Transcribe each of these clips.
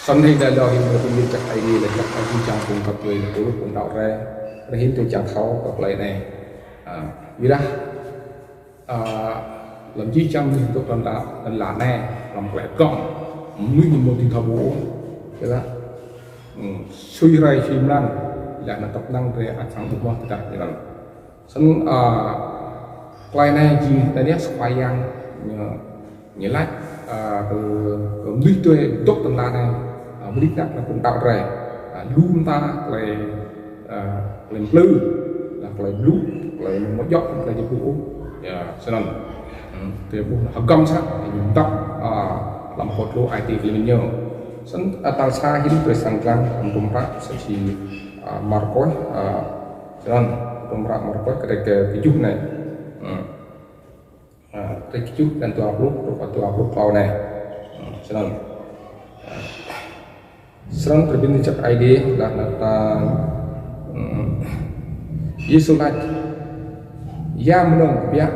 Sau này đã lo hiện được những chắc ai đi là chắc ai đi chàng cùng gặp người là lúc cũng đạo ra hiện tôi chàng khó gặp lại này vì đó làm chi chăng thì tôi toàn là nè làm khỏe cộng nuôi một thì thọ bố thế đó suy rai chim lăn là tập năng về ăn sáng bụng ngon thật như vậy sân quay này gì ta biết quay yang nhớ lại từ nuôi tôi tốt tận là này mới đích là cũng tạo ra luôn ta lại lên lư là lại lú lại một giọt lại cho bố cho nên thì họ công sát dùng tóc làm hột lô IT thì mình nhớ sân tăng xa hiện tại sang trang trong rác sẽ chỉ markoi cho nên trong rác markoi cái chút này cái chút dan tu upload cloud này cho nên sân berbeda cek ID là data Yesulat yang menang biak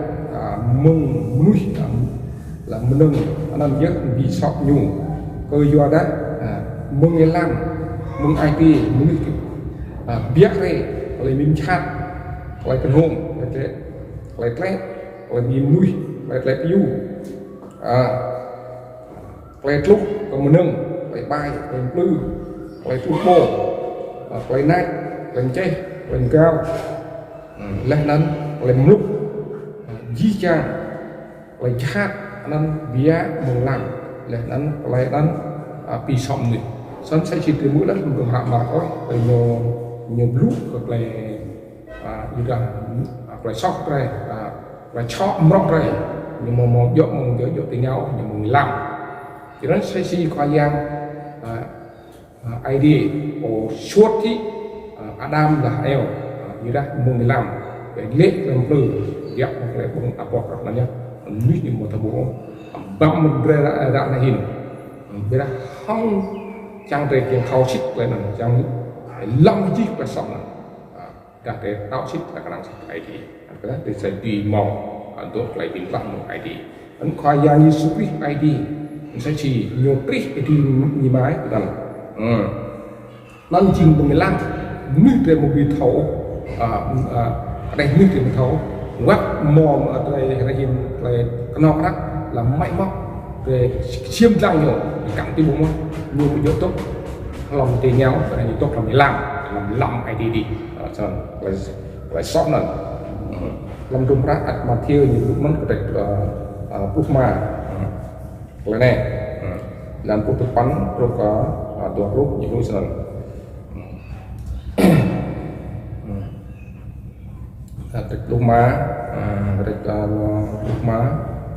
mengunuh là menang anh giấc bị sọt nhu cơ do đó mengelam meng IT mengunuh biak re oleh min chat oleh penhong oleh trek oleh min nuih oleh piu oleh truk ke menang oleh bay oleh blue oleh football oleh night oleh ceh oleh cao lên nâng lên lúc di trang lên chat nâng bia mừng làm lên nâng pi sòng này sân sẽ chỉ từ mũi đất mình hạ mà có nhiều lúc hoặc là như là sóc này là chọn mọc này nhưng mà một dọn từ nhau nhưng mình làm thì nó sẽ chỉ qua giang ID của short thì Adam là eo như đó mừng làm cái lết làm từ đẹp hoặc là bông áp bọc là nhá nít như một thằng bố băm mình ra là hình bây giờ không trang về tiền khâu xích lên là trang lâm chiếc và sòng là cả cái tao xích là cái năng xích ID cái đó thì sẽ tùy màu tốt lại biến làm một ID anh khoai ra như super ID sẽ chỉ nhiều trick thì như máy rằng nên chừng 15 nít về một vị thấu đây nước thì mình thấu quát mồm ở đây là gì là nó đó là máy móc về xiêm răng nhiều cắn cái bụng như một yếu tố lòng tiền nhau và yếu tố là mình làm ID đi cho lại sót này làm trung rác mà thiêu những lúc mất cái lúc mà cái này làm cuộc thực bắn rồi có tuột lúc những lúc rồi trik rumah,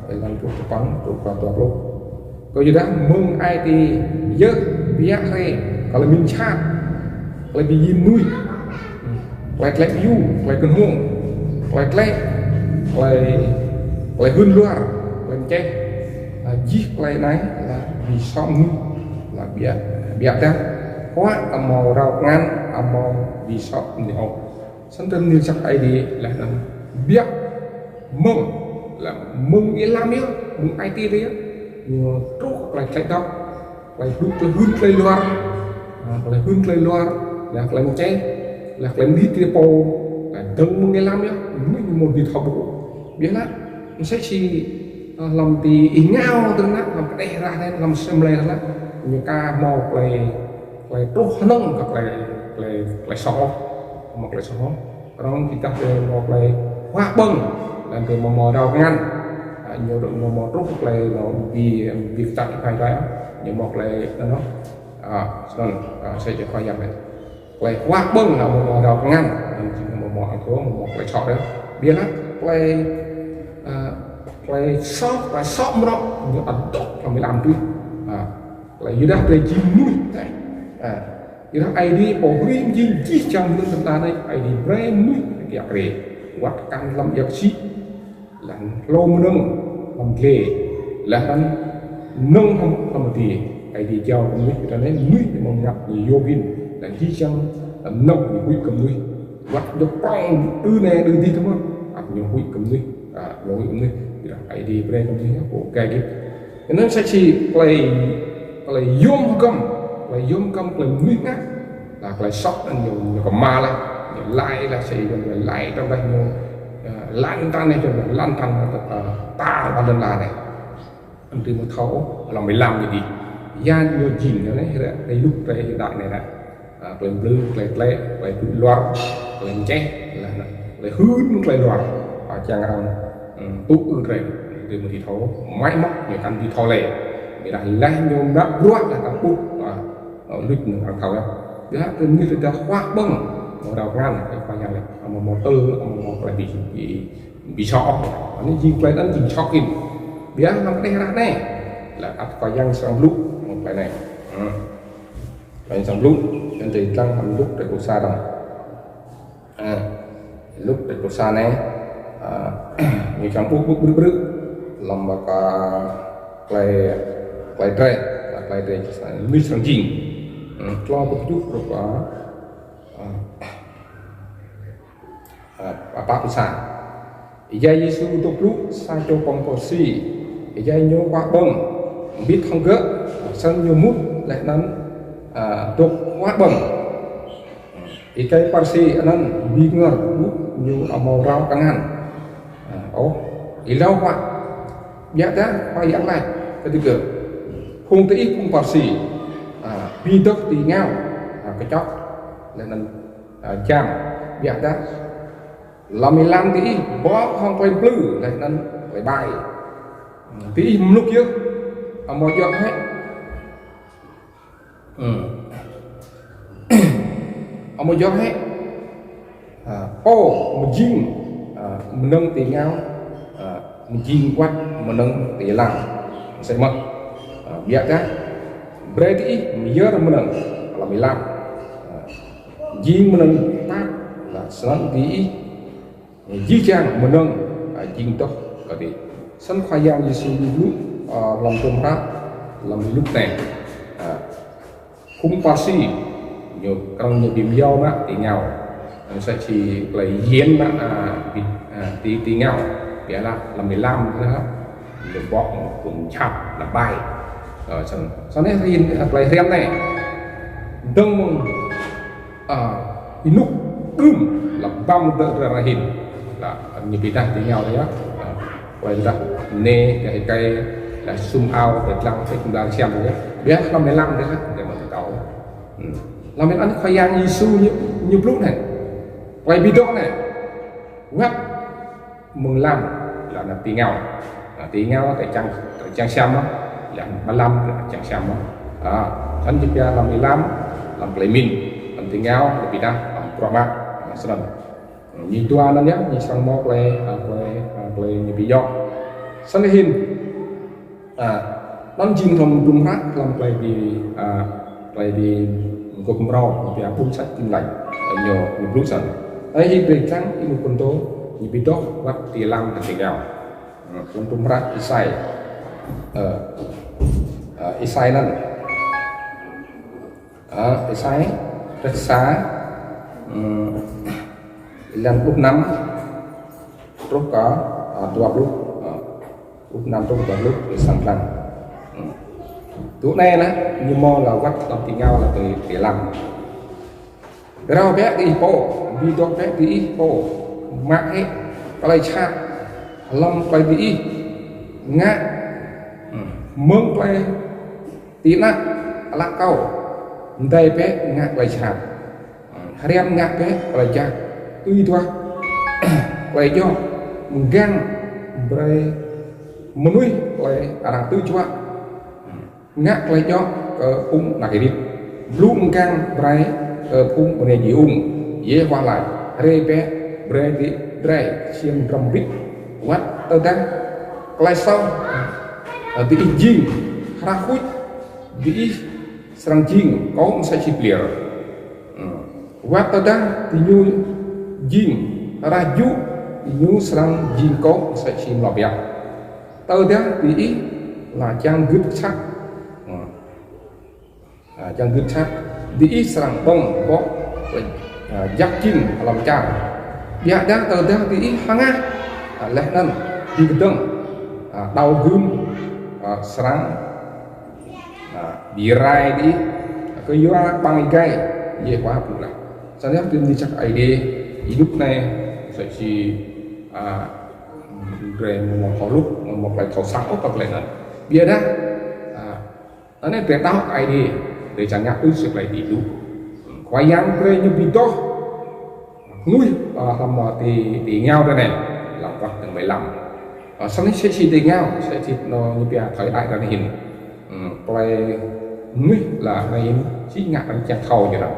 dalam depan tuh lo. Kalau jadi meng IT ya biak re, kalau min chat, lebih yinui, lek you, lek kenhung, lek hun luar, lek cek, jih lek này là bị xong là biak dah, quá mau rau ngan, mau bị xong nhiều. Sân tên như chắc ID là biết mừng là mừng làm nhá mừng IT đấy nhiều trúc lại chạy tóc lại hương cây loa là làm cháy là làm đi tripo là từng mừng làm nhá mình một việc học bộ biết là nó sẽ chỉ làm thì ý nhau từ nát làm cái đây ra đây làm xem lại là nhiều ca màu lại trúc nâng hoặc lại sọ một lại số orang kita một lại hoa bông dan từ mò đầu ngăn nhiều đội mò rút lại nó vì việc tại phải ra nhiều một lại nó rồi sẽ cho khoa nhập này lại hoa bông là mò đầu ngăn chỉ mò ăn thua một lại chọn đấy biết lắm lại sót nó như ẩn tốt là mới làm tuy lại như đó để chim nuôi này thì nó ID bỏ riêng chỉ trong những chúng ta đây ID brand nuôi cái gì hoặc căn làm việc gì là lô nâng làm nghề là hắn nâng không làm gì ID giàu nuôi cho nên nuôi thì mong gặp nhiều vô pin là chỉ trong nông thì nuôi cầm nuôi hoặc được bao tư này đưa đi thôi mà nhiều nuôi cầm nuôi nhiều nuôi cầm nuôi thì là ID brand nuôi của cái gì nên sẽ chỉ play zoom cầm lại dùng công lại mít ngắt lại sóc nhiều còn ma lại là gì rồi lại trong đây nhiều lan tan này cho lan tan ta ban lần là này anh từ một thấu là 15 gì đi gian nhiều chỉnh nữa đấy lúc đây hiện đại này nè lên blue lên loạt lên che là hư lên loạt ở trang rằng tụ rồi từ một thì thấu máy móc nhiều căn thì thò lệ để là lai nhôm đã ruột là các bút ở lịch nữa hàng thầu đó thứ hai gần như là khoa bông ở đầu ngang cái khoa nhà này một motor một lại bị sọ nó gì quay đến gì sọ kìm biết nó cái ra này là ắt khoa giang sang lúc một cái này cái sang lúc nên thì tăng làm lúc để cổ xa rồi lúc để cổ xa này như trong bước làm bạc clay tray mít sang jing lo một chút rồi apa besar Ijai Yesu untuk lu sajo pongkosi Ijai nyo qua bông biết không gỡ sân nhiều mút lại nắn tục qua bông Ikai parsi anan bị ngờ bút nhiều màu rau căng hẳn ilau qua biar dah quay ăn lại ketika khung tí khung parsi bi đất tí ngao cái chót lên chạm biar dah làm mình làm tí bó không quay blue lại nên phải bài tí lúc trước một giọt hết một giọt hết một jing mình nâng tí ngao mình jing quát mình nâng tí làm sẽ mất biar dah berarti giờ mình nâng là mình làm jing mình nâng tát là sẵn tí di trang menang jing toh tadi san khayang Yesu dulu lam tumrap lam lúc này khung pasi nhiều trong nhiều điểm giao đó thì nhau sẽ chỉ lấy hiến đó tí nhau nghĩa là 15 nữa được bọc cùng chặt là bài sau này thì lấy riêng này đông lúc là băm tự ra hình là như bị tăng tiếng nhau đấy á quay ra nê cái cây là zoom out để làm cái cũng đang xem đấy biết 55 đấy để mà tàu làm bên ăn khoai giang Giêsu như lúc này quay video này web mừng làm là tiếng nhau tại trang xem đó là 35 trang xem đó anh chỉ ra làm 15 làm play min làm tiếng nhau để bị tăng làm program sedang ni tua nan ya ni sang mo play ni biyo sanahin dan jing rom dumrat lam play di gomro ya pun sat tim lạnh nyo ni blusan ai hi be kang imu konto ni bidok wat tilang tinggal lam dumrat isai nan isai rất xa lần lúc 5 lúc có 2 lúc 5 lúc 2 lúc để sang lần tụ này nè như mò là quát làm tiếng nhau là từ 15 rau bé đi po đi đọc bé đi po mạc hết cái chát lâm quay đi ngã mương quay tí nát lá câu đây bé ngã quay chát riam ngã bé quay chát uy tua quay cho gang bray menui quay arang tư chua ngã quay cho pung là cái đi belum gang bray pung bên gì dễ qua lại re bé bray đi bray xiêm rầm bít wat tơ đang quay sau đi jing rakut đi serang jing có sẽ chip liar wat tơ đang thì như jing raju nyu serang jing ko sẽ chim lọp ya tơ đó thì là trang gứt chắc trang gứt chắc thì serang bông bó giặc jing làm cha ya đã tơ đó thì hang á lẽ nên đi cái tầng đau gươm serang di rai đi cái yếu bằng cái gì quá bự là sau đó tìm đi chắc ID lúc này phải chỉ về một họ lúc một lại thầu sáng ốc hoặc lại là bia đó nó nên để tao ID để chẳng nhắc sự lại đi đủ khoai yang về như bị to nuôi làm thì nhau đây này làm vật từng 15 sau này sẽ chỉ thì nhau sẽ chỉ nó như bây giờ thời đại là hình play nuôi là này chỉ ngạc đang chặt thầu vậy đó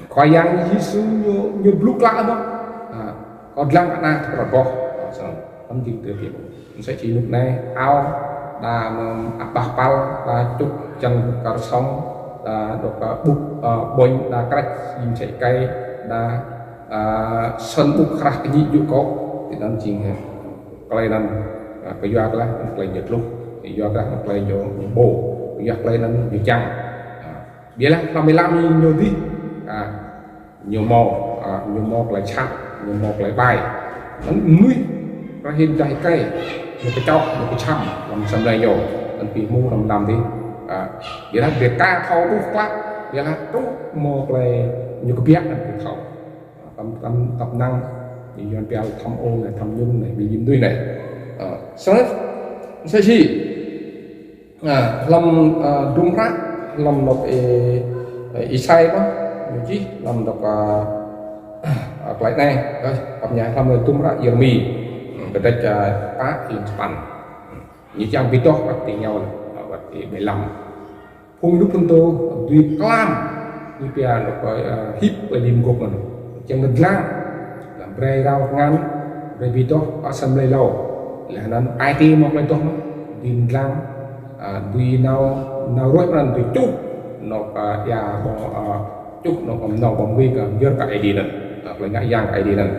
khoai yang như số như blue lạ đó còn lăng na thật là to tâm dịch từ việc sẽ chỉ lúc này ao là bạc pal là chụp chân cờ sông là được bục bồi là cách nhìn chạy cây là sân bục khá cái gì dụ có thì nó chỉ cái này cái do là cái nhật lúc thì do là cái do bồ do cái nó bị chăng biết là 55 nhiều tí nhiều màu lại chặt nhiều màu lại bay nó nuôi nó hình trái cây một cái chậu một cái chăm làm sầm đầy nhiều anh bị mua làm đi vậy là việc ca thâu bút quá vậy là tốt một là nhiều cái biết là cái thâu tập năng thì do bèo thăm ô này thăm nhung này bị dính đuôi này sau đó sẽ gì làm đúng rác làm một ý sai đó nhiều chí làm được cái này rồi tập nhà làm người tung ra giờ mì cái đây là cá thì span như trong video bắt tiền nhau và thì 15 phun lúc chúng tôi tuy clam như bây giờ nó gọi hip ở điểm cột mình chẳng được lang làm bre rau ngắn bre video ở sân lây lâu là nó IT một lên tốt nó điểm lang tuy nào rồi nó tuy chút nó ya chút nó bom vi cả dơ cả ID này lại ngại giang ID này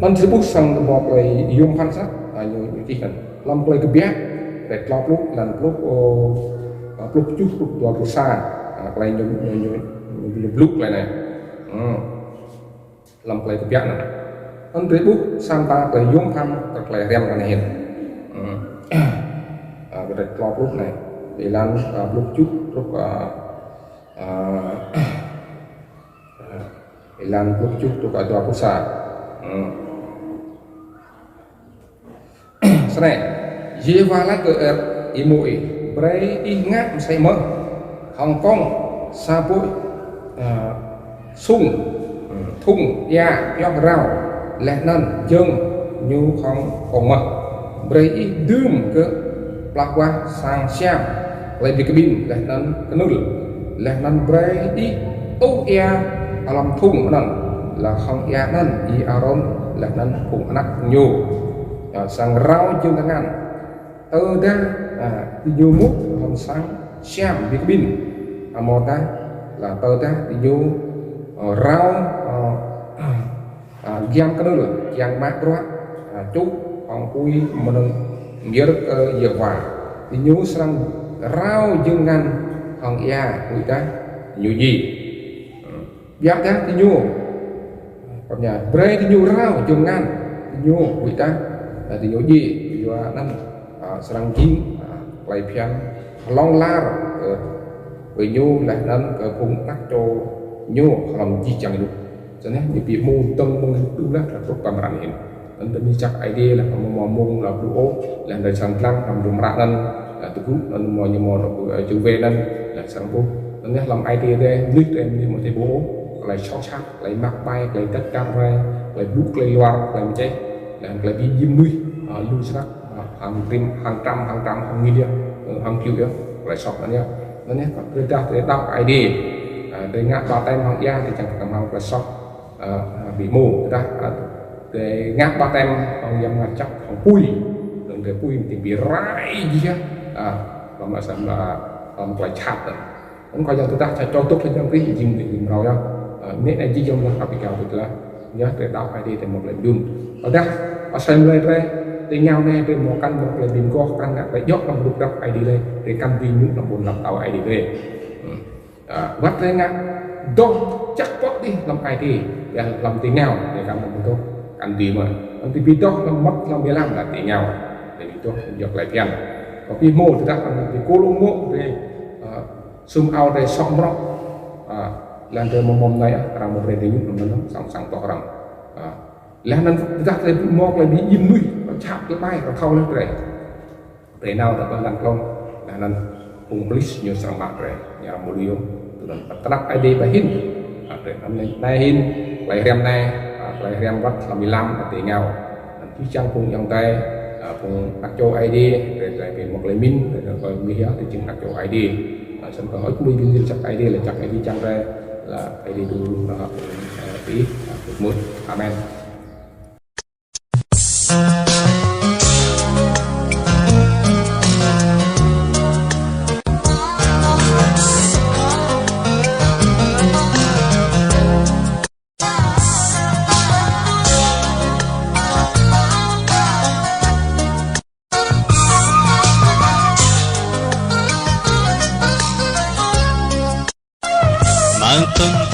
มันจะบุกสั่งบอกเลยยมพันซักอยู่ที่กันลำเลยกระเบียดแต่กรอบลุกหลังลุกลุกจุกลุกตัวลุกซ่าอะไรยมลุกอะไรเนี่ยลำเลยกระเบียดนั่นมันจะบุกสั่งตาเลยยมพันกับเลยเรียมกันเห็นแต่กรอบลุกnày thì làmลุกจุกลุกthì làmลุกจุกลุกตัวลุกซ่าnày Jeva lại ke imui bray ingat saya mah Hong Kong sabui sung thung ya yok rau lẽ nan dương như Hong Kong mah bray dum ke plakwa sang siam lại bị cabin lẽ nan kenul lẽ nan bray tu ya alam thung nan là Hong ya nan i aron lẽ nan phụng anak nyu sang rau chương tangan từ ra thì vô mút làm sang xem bị pin một ta là từ ra thì vô rau giang cái đó là giang mát đó chút còn cùi mình nhớ giờ hòa thì vô sang rau chương ngăn còn ya người ta nhiều gì giang ta thì vô còn nhà bre thì vô rau chương ngăn thì vô người ta thì nhớ gì do năm sang chín lại phiền long la với nhu lại năm cùng nát cho nhu làm chi chẳng được cho nên những việc môn tâm môn đúng là tốt tầm rắn hiện anh tự chắc idea là môn là đủ là đời sang lăng làm dùng rạ nên là từ lúc anh mọi nhiều món chữ về nên là sang vô nên làm idea đây lít em như một thầy bố lại sót sắc lại mắc bay lại tất cả lại bút lại loa lại cháy lại bị diêm nuôi lưu sắc hàng trăm hàng nghìn hàng triệu lại sọt nữa nhé nó nhé người ta để đọc ID để ngắt ba tem hàng da thì chẳng cần hàng lại sọt bị mù người ta để ngắt ba tem hàng dầm ngắt chắc hàng pui đừng để pui thì bị rải gì chứ làm mà sản là làm lại chặt rồi cũng coi như chúng ta cho tốt lên trong cái gì thì dùng rồi đó nếu anh chỉ dùng là bị cào được là nhớ để đọc ID thì một lần dùng ở đây ở xem lên đây thì nhau này thì một căn một lần tìm co căn lại phải dốc làm lúc đọc ID lên để căn tin những là buồn làm tàu ID về vắt lên ngắt đâu chắc có đi làm ID để làm tiếng nhau để làm một câu căn gì mà thì bị đó nó mất làm để làm là tiếng nhau để bị đó dọc lại tiền có khi mô thì ta thì cô lô mô thì sum ao để sọm mọc lan đời mồm này rằng một đời nhung nó sòng sòng to rằng lan nan ra cái mọc lại bị im nuôi nó chạm cái bay nó thâu lên để nào là con lan công lan nan English nhiều sang mạc rồi nhà một điều từ lần bắt tắc ID bài hin để năm nay hin bài rem này bài rem bắt là 15 để nhau chỉ trang cùng dòng tay cùng đặt cho ID để lại về một lấy min để rồi mi héo để chừng đặt cho ID sân còn hỏi mình viên chặt ID là chặt ID trang ra là ID dulu tí một amen.